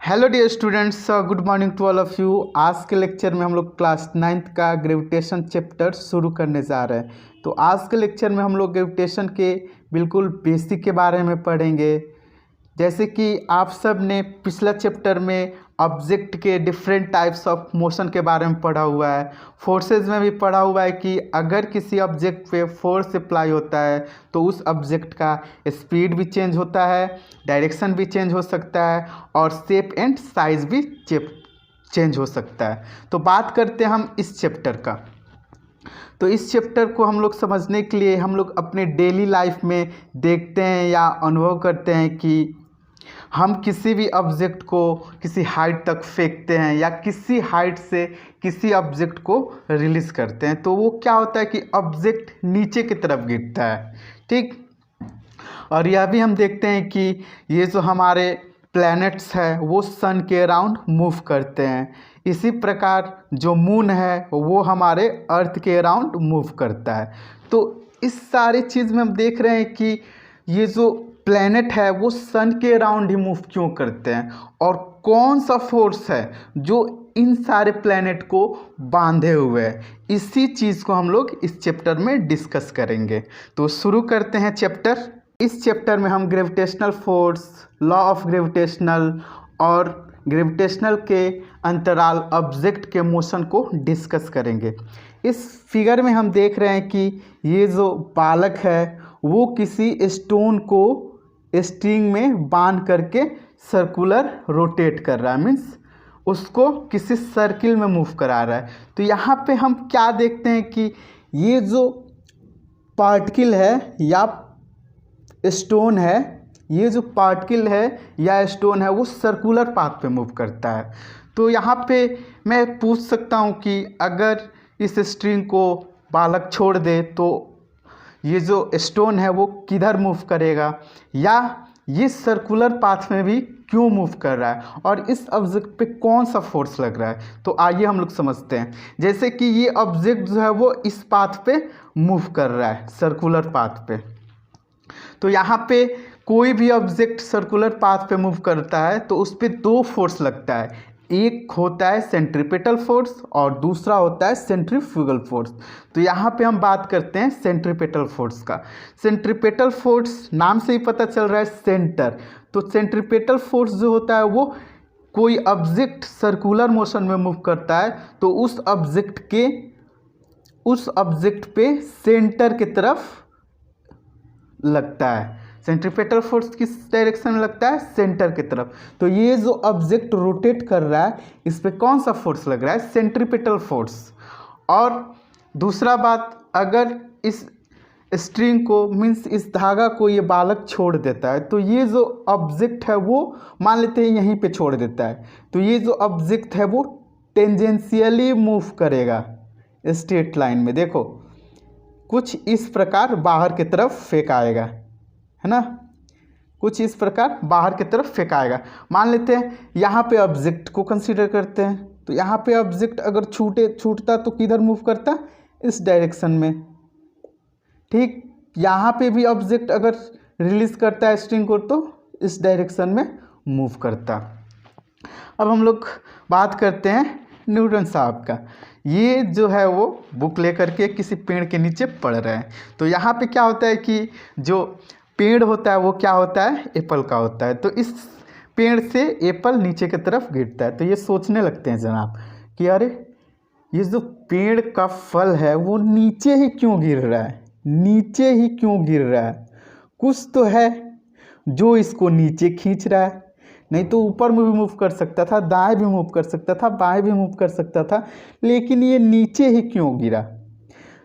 Hello dear students, good morning to all of you. आज के lecture में हम लोग क्लास 9th का ग्रेविटेशन चैप्टर शुरू करने जा रहे हैं। तो आज के लेक्चर में हम लोग ग्रेविटेशन के बिल्कुल बेसिक के बारे में पढ़ेंगे। जैसे कि आप सब ने पिछला चैप्टर में ऑब्जेक्ट के डिफरेंट टाइप्स ऑफ मोशन के बारे में पढ़ा हुआ है, फोर्सेस में भी पढ़ा हुआ है कि अगर किसी ऑब्जेक्ट पे फोर्स अप्लाई होता है तो उस ऑब्जेक्ट का स्पीड भी चेंज होता है, डायरेक्शन भी चेंज हो सकता है और शेप एंड साइज भी चेंज हो सकता है। तो बात करते हैं हम इस चैप्टर का। तो इस चैप्टर को हम लोग समझने के लिए हम लोग अपने डेली लाइफ में देखते हैं या अनुभव करते हैं कि हम किसी भी ऑब्जेक्ट को किसी हाइट तक फेंकते हैं या किसी हाइट से किसी ऑब्जेक्ट को रिलीज़ करते हैं तो वो क्या होता है कि ऑब्जेक्ट नीचे की तरफ गिरता है, ठीक। और यह भी हम देखते हैं कि ये जो हमारे प्लैनेट्स है वो सन के अराउंड मूव करते हैं। इसी प्रकार जो मून है वो हमारे अर्थ के अराउंड मूव करता है। तो इस सारी चीज़ में हम देख रहे हैं कि ये जो प्लैनेट है वो सन के अराउंड ही मूव क्यों करते हैं और कौन सा फोर्स है जो इन सारे प्लैनेट को बांधे हुए है। इसी चीज़ को हम लोग इस चैप्टर में डिस्कस करेंगे। तो शुरू करते हैं चैप्टर। इस चैप्टर में हम gravitational force, law of gravitational और ग्रेविटेशनल के अंतराल ऑब्जेक्ट के मोशन को डिस्कस करेंगे। इस फिगर में हम देख रहे हैं कि ये जो बालक है वो किसी स्टोन को स्ट्रिंग में बांध करके सर्कुलर रोटेट कर रहा है, मीन्स उसको किसी सर्किल में मूव करा रहा है। तो यहाँ पे हम क्या देखते हैं कि ये जो पार्टिकल है या स्टोन है, ये जो पार्टिकल है या स्टोन है वो सर्कुलर पाथ पे मूव करता है। तो यहाँ पे मैं पूछ सकता हूँ कि अगर इस स्ट्रिंग को बालक छोड़ दे तो ये जो स्टोन है वो किधर मूव करेगा या ये सर्कुलर पाथ में भी क्यों मूव कर रहा है और इस ऑब्जेक्ट पे कौन सा फोर्स लग रहा है। तो आइए हम लोग समझते हैं। जैसे कि ये ऑब्जेक्ट जो है वो इस पाथ पे मूव कर रहा है, सर्कुलर पाथ पे। तो यहाँ पे कोई भी ऑब्जेक्ट सर्कुलर पाथ पे मूव करता है तो उस पर दो फोर्स लगता है, एक होता है सेंट्रीपेटल फोर्स और दूसरा होता है सेंट्रीफ्यूगल फोर्स। तो यहाँ पे हम बात करते हैं सेंट्रीपेटल फोर्स का। सेंट्रीपेटल फोर्स नाम से ही पता चल रहा है सेंटर। तो सेंट्रीपेटल फोर्स जो होता है वो कोई ऑब्जेक्ट सर्कुलर मोशन में मूव करता है तो उस ऑब्जेक्ट पे सेंटर की तरफ लगता है। सेंट्रीपेटल फोर्स किस डायरेक्शन में लगता है? सेंटर की तरफ। तो ये जो ऑब्जेक्ट रोटेट कर रहा है इस पे कौन सा फोर्स लग रहा है? Centripetal force. और दूसरा बात, अगर इस स्ट्रिंग को मीन्स इस धागा को ये बालक छोड़ देता है तो ये जो ऑब्जेक्ट है वो मान लेते हैं यहीं पे छोड़ देता है तो ये जो ऑब्जेक्ट है वो टेंजेंशियली मूव करेगा स्ट्रेट लाइन में। देखो कुछ इस प्रकार बाहर की तरफ फेंकाएगा, है ना, कुछ इस प्रकार बाहर की तरफ फेंकाएगा। मान लेते हैं यहाँ पे ऑब्जेक्ट को कंसीडर करते हैं तो यहाँ पे ऑब्जेक्ट अगर छूटता तो किधर मूव करता? इस डायरेक्शन में, ठीक। यहाँ पे भी ऑब्जेक्ट अगर रिलीज करता है स्ट्रिंग को तो इस डायरेक्शन में मूव करता। अब हम लोग बात करते हैं न्यूटन साहब का। ये जो है वो बुक लेकर के किसी पेड़ के नीचे पढ़ रहे हैं। तो यहाँ पे क्या होता है कि जो पेड़ होता है वो क्या होता है? एप्पल का होता है। तो इस पेड़ से एप्पल नीचे की तरफ गिरता है तो ये सोचने लगते हैं जनाब कि अरे ये जो पेड़ का फल है वो नीचे ही क्यों गिर रहा है, नीचे ही क्यों गिर रहा है? कुछ तो है जो इसको नीचे खींच रहा है। नहीं तो ऊपर में भी मूव कर सकता था, दाएं भी मूव कर सकता था, बाएं भी मूव कर सकता था, लेकिन ये नीचे ही क्यों गिरा?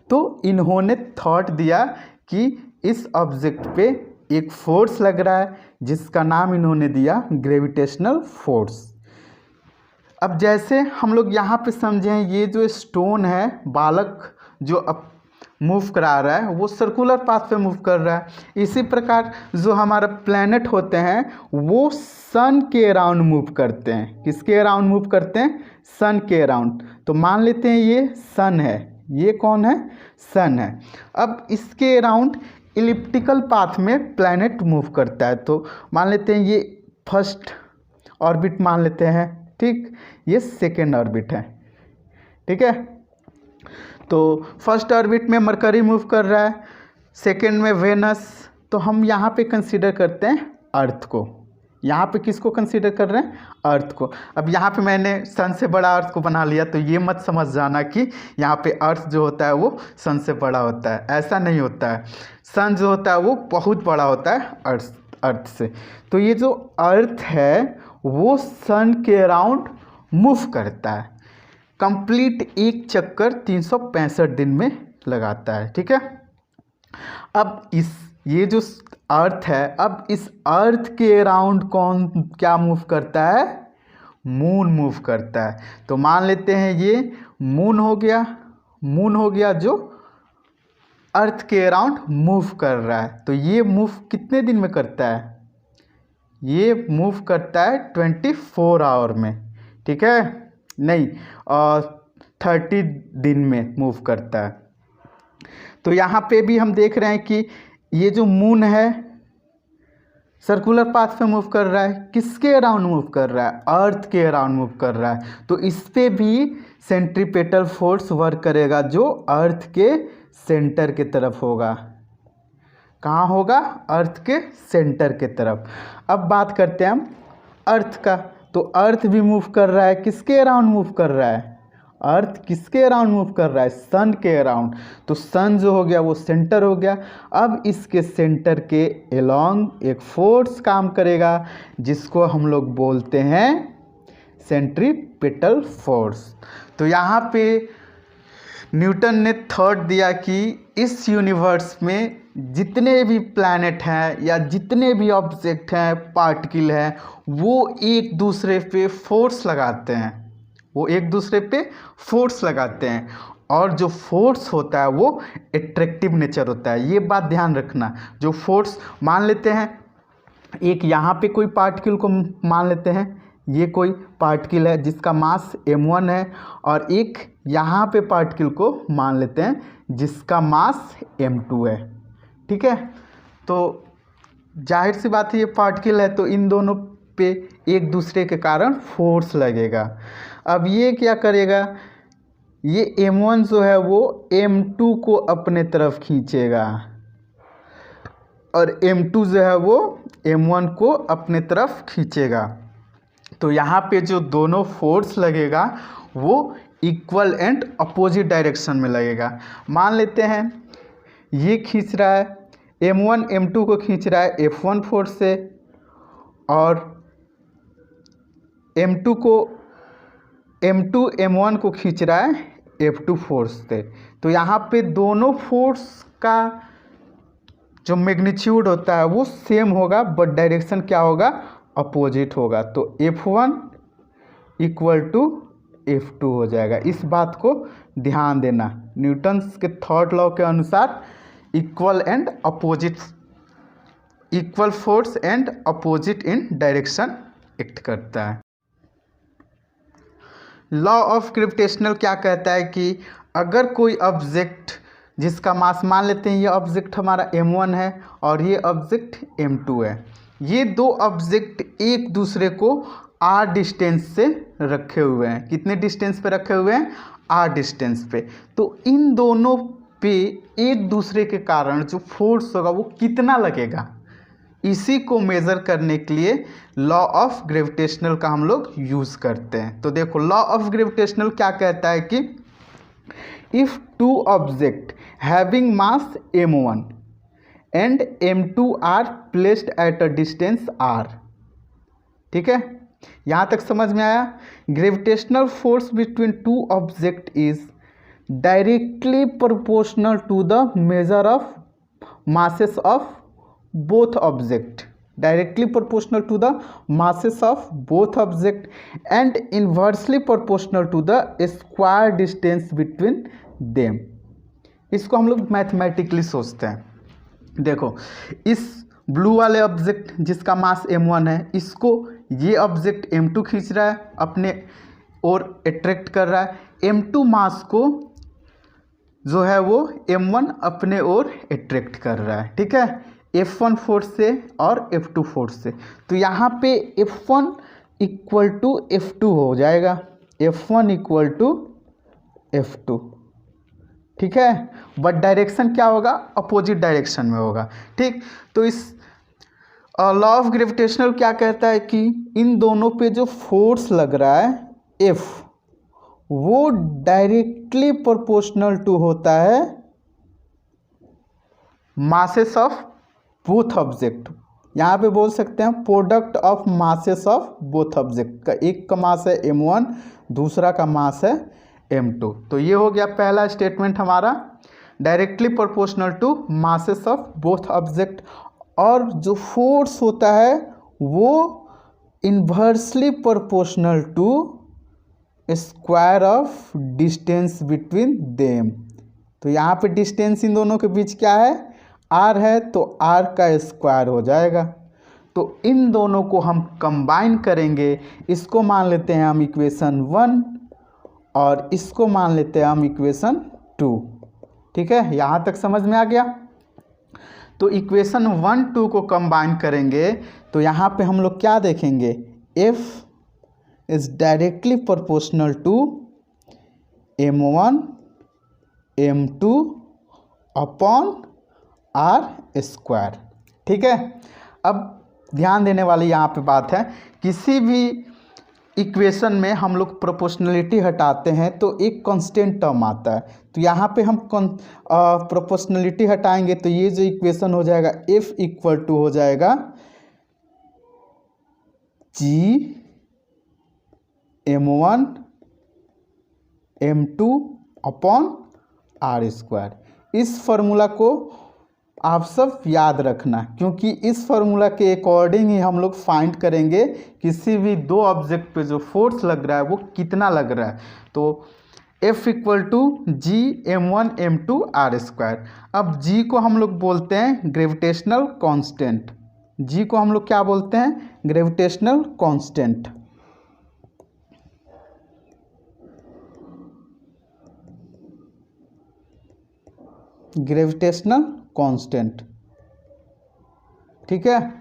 तो इन्होंने थॉट दिया कि इस ऑब्जेक्ट पे एक फोर्स लग रहा है जिसका नाम इन्होंने दिया ग्रेविटेशनल फोर्स। अब जैसे हम लोग यहाँ पे समझें, ये जो स्टोन है बालक जो अब मूव करा रहा है वो सर्कुलर पाथ पे मूव कर रहा है। इसी प्रकार जो हमारा प्लैनेट होते हैं वो सन के अराउंड मूव करते हैं। किसके अराउंड मूव करते हैं? सन के अराउंड। तो मान लेते हैं ये सन है, ये कौन है? सन है। अब इसके अराउंड इलिप्टिकल पाथ में प्लैनेट मूव करता है। तो मान लेते हैं ये फर्स्ट ऑर्बिट मान लेते हैं, ठीक। ये सेकेंड ऑर्बिट है, ठीक है। तो फर्स्ट ऑर्बिट में मरकरी मूव कर रहा है, सेकेंड में वेनस। तो हम यहाँ पे कंसीडर करते हैं अर्थ को। यहाँ पे किसको कंसीडर कर रहे हैं? अर्थ को। अब यहाँ पे मैंने सन से बड़ा अर्थ को बना लिया, तो ये मत समझ जाना कि यहाँ पे अर्थ जो होता है वो सन से बड़ा होता है, ऐसा नहीं होता है। सन जो होता है वो बहुत बड़ा होता है अर्थ से। तो ये जो अर्थ है वो सन के अराउंड मूव करता है, कंप्लीट एक चक्कर 365 दिन में लगाता है, ठीक है। अब ये जो अर्थ है, अब इस अर्थ के अराउंड कौन क्या मूव करता है? मून मूव करता है। तो मान लेते हैं ये मून हो गया जो अर्थ के अराउंड मूव कर रहा है। तो ये मूव कितने दिन में करता है? ये मूव करता है 24 आवर में, ठीक है, नहीं 30 दिन में मूव करता है। तो यहाँ पे भी हम देख रहे हैं कि ये जो मून है सर्कुलर पाथ पे मूव कर रहा है, किसके अराउंड मूव कर रहा है? अर्थ के अराउंड मूव कर रहा है। तो इस पे भी सेंट्रीपेटल फोर्स वर्क करेगा जो अर्थ के सेंटर के तरफ होगा। कहाँ होगा? अर्थ के सेंटर के तरफ। अब बात करते हैं हम अर्थ का। तो अर्थ भी मूव कर रहा है, किसके अराउंड मूव कर रहा है? अर्थ किसके अराउंड मूव कर रहा है? सन के अराउंड। तो सन जो हो गया वो सेंटर हो गया। अब इसके सेंटर के अलोंग एक फोर्स काम करेगा जिसको हम लोग बोलते हैं सेंट्रीपेटल फोर्स। तो यहाँ पे न्यूटन ने थॉट दिया कि इस यूनिवर्स में जितने भी प्लैनेट हैं या जितने भी ऑब्जेक्ट हैं, पार्टिकल हैं, वो एक दूसरे पे फोर्स लगाते हैं, और जो फोर्स होता है वो एट्रैक्टिव नेचर होता है। ये बात ध्यान रखना। जो फोर्स मान लेते हैं, एक यहाँ पे कोई पार्टिकल को मान लेते हैं, ये कोई पार्टिकल है जिसका मास m1 है, और एक यहाँ पे पार्टिकल को मान लेते हैं जिसका मास m2 है, ठीक है। तो जाहिर सी बात है ये पार्टिकल है, तो इन दोनों पे एक दूसरे के कारण फोर्स लगेगा। अब ये क्या करेगा? ये m1 जो है वो m2 को अपने तरफ खींचेगा, और m2 जो है वो m1 को अपने तरफ खींचेगा। तो यहाँ पे जो दोनों फोर्स लगेगा वो इक्वल एंड अपोजिट डायरेक्शन में लगेगा। मान लेते हैं ये खींच रहा है, m1 m2 को खींच रहा है F1 फोर्स से, और m2 m1 को खींच रहा है F2 फोर्स से। तो यहाँ पे दोनों फोर्स का जो मैग्नीट्यूड होता है वो सेम होगा, बट डायरेक्शन क्या होगा? अपोजिट होगा। तो F1 इक्वल टू F2 हो जाएगा। इस बात को ध्यान देना। न्यूटन के थर्ड लॉ के अनुसार equal force and opposite in direction act करता है। लॉ ऑफ ग्रेविटेशनल क्या कहता है कि अगर कोई ऑब्जेक्ट जिसका मास, मान लेते हैं ये ऑब्जेक्ट हमारा m1 है और ये ऑब्जेक्ट m2 है, ये दो ऑब्जेक्ट एक दूसरे को r डिस्टेंस से रखे हुए हैं। कितने डिस्टेंस पे रखे हुए हैं? r डिस्टेंस पे। तो इन दोनों पे एक दूसरे के कारण जो फोर्स होगा वो कितना लगेगा, इसी को मेज़र करने के लिए लॉ ऑफ ग्रेविटेशनल का हम लोग यूज़ करते हैं। तो देखो लॉ ऑफ ग्रेविटेशनल क्या कहता है कि if two object having mass m1 and m2 are placed at a distance r, ठीक है, यहाँ तक समझ में आया? Gravitational force between two object is directly proportional to the major of masses of both object, directly proportional to the masses of both object and inversely proportional to the square distance between them। इसको हम लोग mathematically सोचते हैं। देखो इस blue वाले object जिसका मास m1 है, इसको ये ऑब्जेक्ट m2 खींच रहा है, अपने और अट्रैक्ट कर रहा है। m2 मास को जो है वो m1 अपने ओर अट्रैक्ट कर रहा है, ठीक है, F1 फोर्स से और F2 फोर्स से। तो यहाँ पे F1 इक्वल टू F2 हो जाएगा, F1 इक्वल टू F2, ठीक है। बट डायरेक्शन क्या होगा, अपोजिट डायरेक्शन में होगा, ठीक। तो इस लॉ ऑफ ग्रेविटेशनल क्या कहता है कि इन दोनों पे जो फोर्स लग रहा है F, वो डायरेक्टली प्रोपोर्शनल टू होता है मासेस ऑफ बोथ ऑब्जेक्ट। यहाँ पे बोल सकते हैं product of masses of both object का, एक का मास है m1, दूसरा का मास है m2। तो ये हो गया पहला स्टेटमेंट हमारा, directly proportional to masses of both object. और जो फोर्स होता है वो inversely proportional to square of distance between them. तो यहाँ पे डिस्टेंस इन दोनों के बीच क्या है, r है, तो r का स्क्वायर हो जाएगा। तो इन दोनों को हम कंबाइन करेंगे, इसको मान लेते हैं हम इक्वेशन 1 और इसको मान लेते हैं हम इक्वेशन 2, ठीक है। यहाँ तक समझ में आ गया। तो इक्वेशन 1 2 को कंबाइन करेंगे तो यहाँ पे हम लोग क्या देखेंगे, F is directly proportional to m1 m2 upon r square, ठीक है। अब ध्यान देने वाली यहाँ पे बात है, किसी भी इक्वेशन में हम लोग प्रोपोर्शनलिटी हटाते हैं तो एक कांस्टेंट टर्म आता है। तो यहाँ पे हम प्रोपोर्शनलिटी हटाएंगे तो ये जो इक्वेशन हो जाएगा F इक्वल टू हो जाएगा G m1 m2 upon r square. इस फॉर्मूला को आप सब याद रखना, क्योंकि इस फार्मूला के अकॉर्डिंग ही हम लोग फाइंड करेंगे किसी भी दो ऑब्जेक्ट पे जो फोर्स लग रहा है वो कितना लग रहा है। तो F equal to G m1 m2 r square. अब G को हम लोग बोलते हैं ग्रेविटेशनल कांस्टेंट, G को हम लोग क्या बोलते हैं, ग्रेविटेशनल कांस्टेंट। ग्रेविटेशनल कांस्टेंट, ठीक है।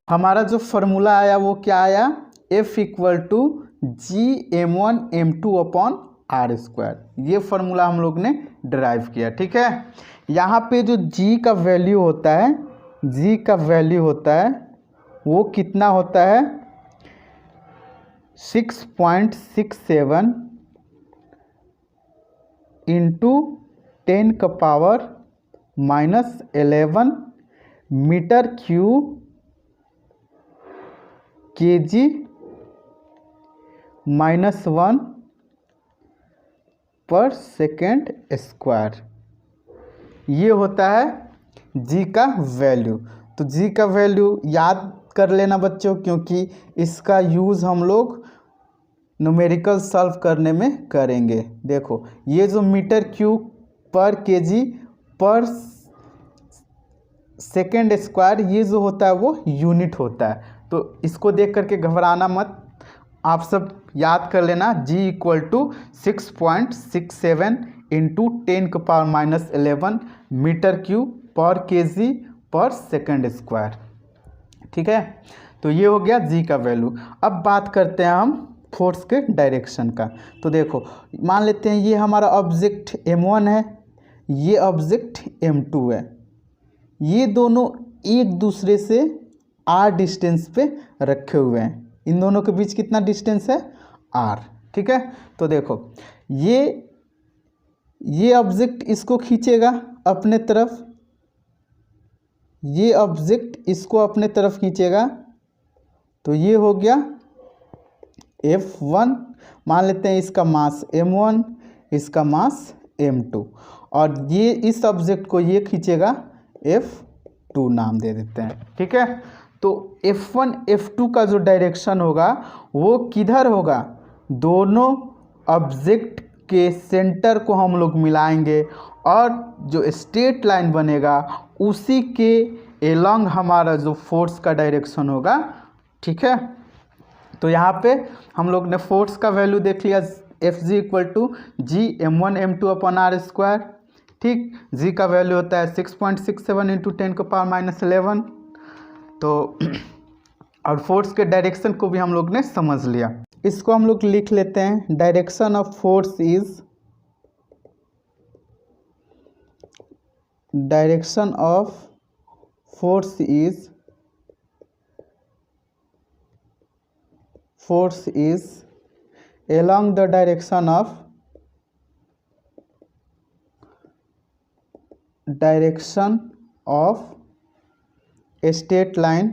हमारा जो फॉर्मूला आया वो क्या आया, F equal to G m1 m2 upon r square. ये फार्मूला हम लोग ने डिराइव किया, ठीक है। यहाँ पे जो G का वैल्यू होता है, G का वैल्यू होता है वो कितना होता है 6.67 इंटू 10 का पावर -11 मीटर क्यूब kg -1 पर सेकेंड स्क्वायर। ये होता है G का वैल्यू। तो G का वैल्यू याद कर लेना बच्चों, क्योंकि इसका यूज़ हम लोग न्यूमेरिकल सॉल्व करने में करेंगे। देखो ये जो मीटर क्यूब पर केजी पर सेकेंड स्क्वायर, ये जो होता है वो यूनिट होता है। तो इसको देख करके घबराना मत, आप सब याद कर लेना। G इक्वल टू 6.67 इंटू 10 का पावर -11 मीटर क्यूब पर केजी पर सेकेंड स्क्वायर, ठीक है। तो ये हो गया G का वैल्यू। अब बात करते हैं हम फोर्स के डायरेक्शन का। तो देखो मान लेते हैं ये हमारा ऑब्जेक्ट m1 है, ये ऑब्जेक्ट m2 है, ये दोनों एक दूसरे से r डिस्टेंस पे रखे हुए हैं। इन दोनों के बीच कितना डिस्टेंस है, r, ठीक है। तो देखो ये ऑब्जेक्ट इसको खींचेगा अपने तरफ, ये ऑब्जेक्ट इसको अपने तरफ खींचेगा, तो ये हो गया F1। मान लेते हैं इसका मास m1, इसका मास m2, और ये इस ऑब्जेक्ट को ये खींचेगा, F2 नाम दे देते हैं, ठीक है। तो F1 F2 का जो डायरेक्शन होगा वो किधर होगा, दोनों ऑब्जेक्ट के सेंटर को हम लोग मिलाएंगे और जो स्ट्रेट लाइन बनेगा उसी के एलॉन्ग हमारा जो फोर्स का डायरेक्शन होगा, ठीक है। तो यहाँ पे हम लोग ने फोर्स का वैल्यू देख लिया, Fg equal to G m1 m2 upon r square, ठीक। G का वैल्यू होता है 6.67 इंटू 10 का पावर -11। तो और फोर्स के डायरेक्शन को भी हम लोग ने समझ लिया। इसको हम लोग लिख लेते हैं, direction of force is, direction of force is along the direction of a straight line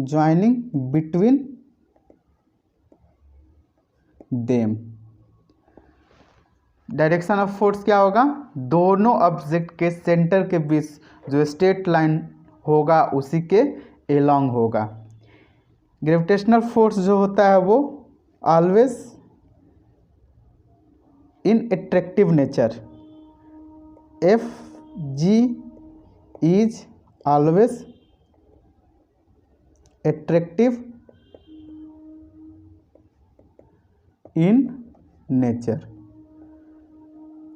joining between them। Direction of force क्या होगा, दोनों ऑब्जेक्ट के सेंटर के बीच जो स्ट्रेट लाइन होगा उसी के एलॉन्ग होगा। ग्रेविटेशनल फोर्स जो होता है वो always in attractive nature, F G is always attractive in nature.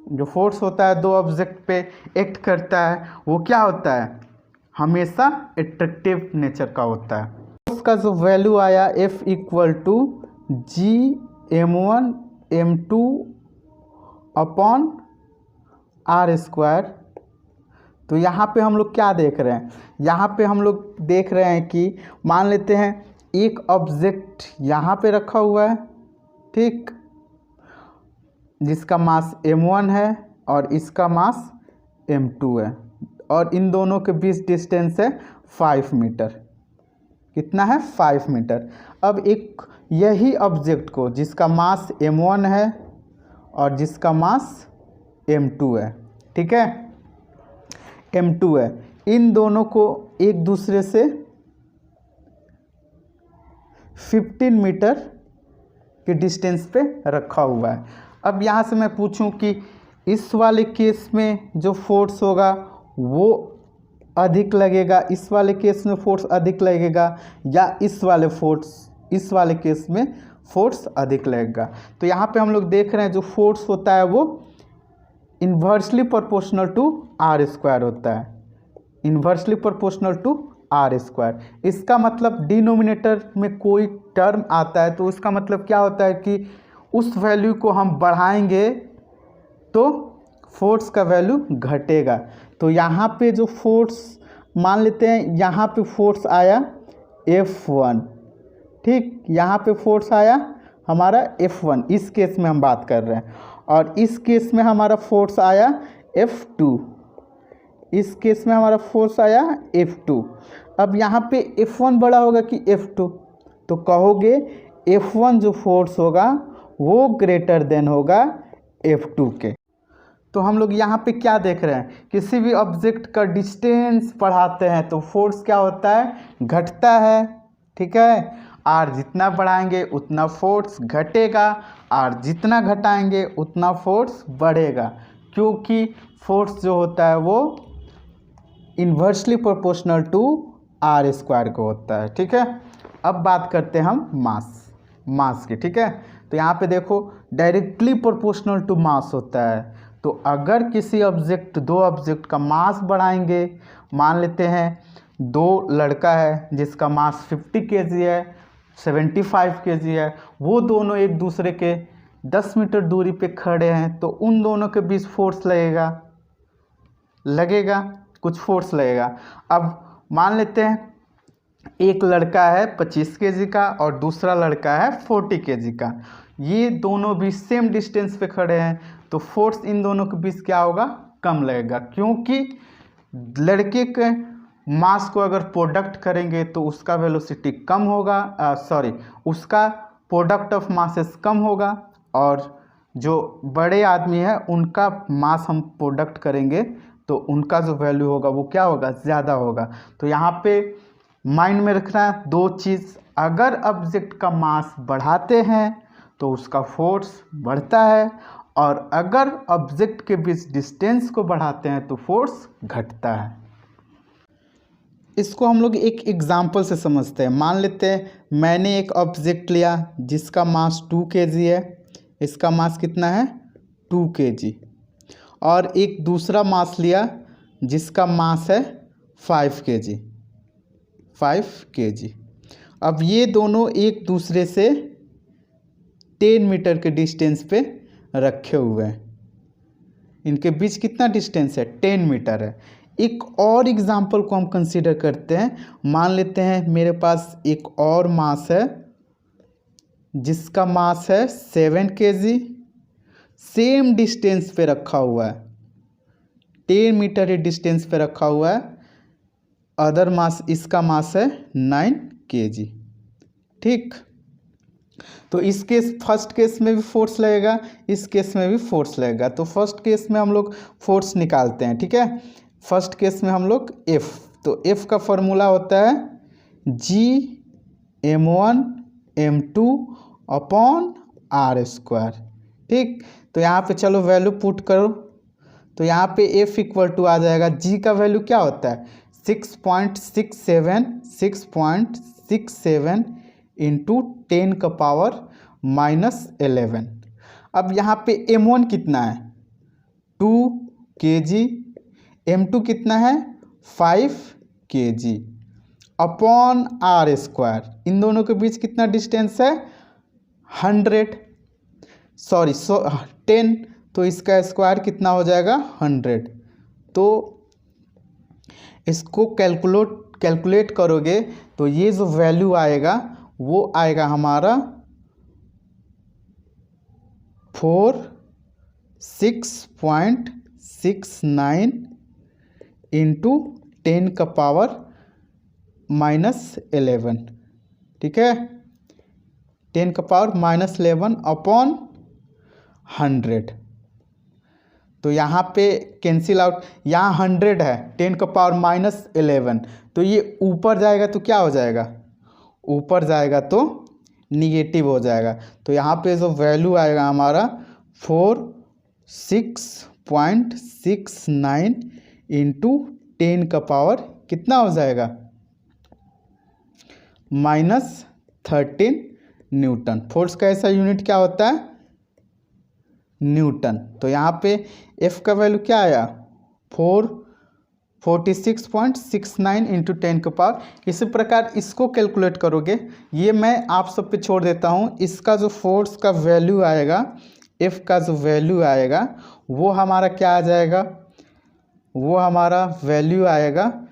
जो फोर्स होता है दो ऑब्जेक्ट पे एक्ट करता है वो क्या होता है, हमेशा एट्रैक्टिव नेचर का होता है। फोर्स का जो वैल्यू आया F equal to G m1 m2 upon R square. तो यहाँ पे हम लोग क्या देख रहे हैं, यहाँ पे हम लोग देख रहे हैं कि मान लेते हैं एक ऑब्जेक्ट यहाँ पे रखा हुआ है, ठीक, जिसका मास m1 है और इसका मास m2 है, और इन दोनों के बीच डिस्टेंस है 5 मीटर। कितना है, 5 मीटर। अब एक यही ऑब्जेक्ट को जिसका मास m1 है और जिसका मास m2 है, ठीक है, m2 है, इन दोनों को एक दूसरे से 15 मीटर के डिस्टेंस पे रखा हुआ है। अब यहाँ से मैं पूछूं कि इस वाले केस में जो फोर्स होगा वो अधिक लगेगा, इस वाले केस में फोर्स अधिक लगेगा, या इस वाले केस में फोर्स अधिक लगेगा। तो यहाँ पे हम लोग देख रहे हैं जो फोर्स होता है वो inversely proportional to R square होता है, inversely proportional to R square. इसका मतलब डिनोमिनेटर में कोई टर्म आता है तो उसका मतलब क्या होता है कि उस वैल्यू को हम बढ़ाएंगे तो फोर्स का वैल्यू घटेगा। तो यहाँ पे जो फोर्स मान लेते हैं, यहाँ पे फोर्स आया F1, ठीक, यहाँ पे फोर्स आया हमारा F1, इस केस में हम बात कर रहे हैं, और इस केस में हमारा फोर्स आया F2, इस केस में हमारा फोर्स आया F2। अब यहाँ पे F1 बड़ा होगा कि F2, तो कहोगे F1 जो फोर्स होगा वो ग्रेटर देन होगा F2 के। तो हम लोग यहाँ पे क्या देख रहे हैं, किसी भी ऑब्जेक्ट का डिस्टेंस बढ़ाते हैं तो फोर्स क्या होता है, घटता है, ठीक है। आर जितना बढ़ाएंगे उतना फोर्स घटेगा, आर जितना घटाएंगे उतना फोर्स बढ़ेगा, क्योंकि फोर्स जो होता है वो inversely proportional to R square को होता है, ठीक है। अब बात करते हैं हम मास की, ठीक है। तो यहाँ पे देखो डायरेक्टली प्रोपोर्शनल टू मास होता है। तो अगर किसी दो ऑब्जेक्ट का मास बढ़ाएंगे, मान लेते हैं दो लड़का है जिसका मास 50 kg है, 75 kg है, वो दोनों एक दूसरे के 10 मीटर दूरी पे खड़े हैं, तो उन दोनों के बीच फोर्स लगेगा कुछ फोर्स लगेगा। अब मान लेते हैं एक लड़का है 25 kg का और दूसरा लड़का है 40 kg का, ये दोनों भी सेम डिस्टेंस पे खड़े हैं, तो फोर्स इन दोनों के बीच क्या होगा, कम लगेगा, क्योंकि लड़के के मास को अगर प्रोडक्ट करेंगे तो उसका वेलोसिटी कम होगा, उसका प्रोडक्ट ऑफ मासेस कम होगा, और जो बड़े आदमी है उनका मास हम प्रोडक्ट करेंगे तो उनका जो वैल्यू होगा वो क्या होगा, ज़्यादा होगा। तो यहाँ पे माइंड में रखना है दो चीज़, अगर ऑब्जेक्ट का मास बढ़ाते हैं तो उसका फोर्स बढ़ता है, और अगर ऑब्जेक्ट के बीच डिस्टेंस को बढ़ाते हैं तो फोर्स घटता है। इसको हम लोग एक एग्जांपल से समझते हैं। मान लेते हैं मैंने एक ऑब्जेक्ट लिया जिसका मास 2 kg है, इसका मास कितना है 2 kg, और एक दूसरा मास लिया जिसका मास है 5 kg, 5 kg। अब ये दोनों एक दूसरे से 10 मीटर के डिस्टेंस पे रखे हुए हैं, इनके बीच कितना डिस्टेंस है 10 मीटर है। एक और एग्जांपल को हम कंसीडर करते हैं। मान लेते हैं मेरे पास एक और मास है जिसका मास है 7 kg, सेम डिस्टेंस पे रखा हुआ है, 10 मीटर के डिस्टेंस पे रखा हुआ है। अदर मास, इसका मास है 9 kg। ठीक, तो इस केस फर्स्ट केस में भी फोर्स लगेगा, इस केस में भी फोर्स लगेगा। तो फर्स्ट केस में हम लोग फोर्स निकालते हैं। ठीक है, फर्स्ट केस में हम लोग F, तो F का फॉर्मूला होता है G m1m2 अपॉन r²। ठीक, तो यहाँ पे चलो वैल्यू पुट करो, तो यहाँ पे F इक्वल टू आ जाएगा, G का वैल्यू क्या होता है 6.67 इंटू 10 का पावर -11। अब यहाँ पे m1 कितना है 2 kg, m2 कितना है 5 kg अपॉन r²। इन दोनों के बीच कितना डिस्टेंस है 10, तो इसका स्क्वायर कितना हो जाएगा 100। तो इसको कैलकुलेट करोगे तो ये जो वैल्यू आएगा वो आएगा हमारा 46.69 इंटू 10 का पावर -11। ठीक है, 10 का पावर -11 अपॉन 100। तो यहाँ पे कैंसिल आउट, यहाँ 100 है, 10 का पावर -11, तो ये ऊपर जाएगा तो क्या हो जाएगा, ऊपर जाएगा तो निगेटिव हो जाएगा। तो यहाँ पे जो वैल्यू आएगा हमारा 46.69 इंटू 10 का पावर कितना हो जाएगा -13 न्यूटन। फोर्स का ऐसा यूनिट क्या होता है न्यूटन। तो यहाँ पे F का वैल्यू क्या आया 46.69 इंटू 10 का पावर। इसी प्रकार इसको कैलकुलेट करोगे, ये मैं आप सब पे छोड़ देता हूँ। इसका जो फोर्स का वैल्यू आएगा, F का जो वैल्यू आएगा वो हमारा क्या आ जाएगा, वो हमारा वैल्यू आएगा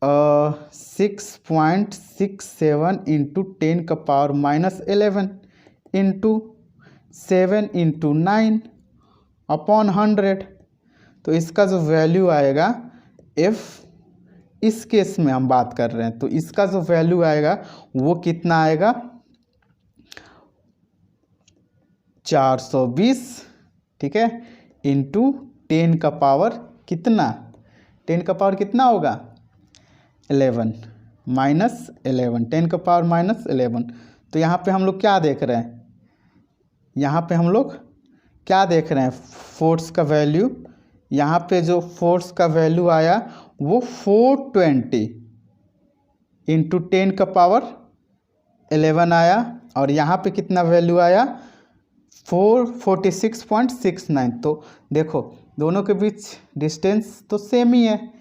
6.67 इंटू 10 का पावर -11 इंटू 7 इंटू 9 अपॉन 100। तो इसका जो वैल्यू आएगा F, इस केस में हम बात कर रहे हैं, तो इसका जो वैल्यू आएगा वो कितना आएगा 420। ठीक है, इंटू 10 का पावर कितना, 10 का पावर कितना होगा 11 -11, 10 का पावर -11। तो यहाँ पे हम लोग क्या देख रहे हैं, यहाँ पे हम लोग क्या देख रहे हैं फोर्स का वैल्यू। यहाँ पे जो फोर्स का वैल्यू आया वो 420 इंटू 10 का पावर 11 आया, और यहाँ पे कितना वैल्यू आया 46.69। तो देखो दोनों के बीच डिस्टेंस तो सेम ही है,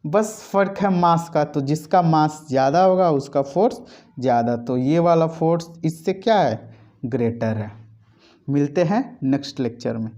बस फ़र्क है मास का। तो जिसका मास ज़्यादा होगा उसका फोर्स ज़्यादा, तो ये वाला फोर्स इससे क्या है ग्रेटर है। मिलते हैं नेक्स्ट लेक्चर में।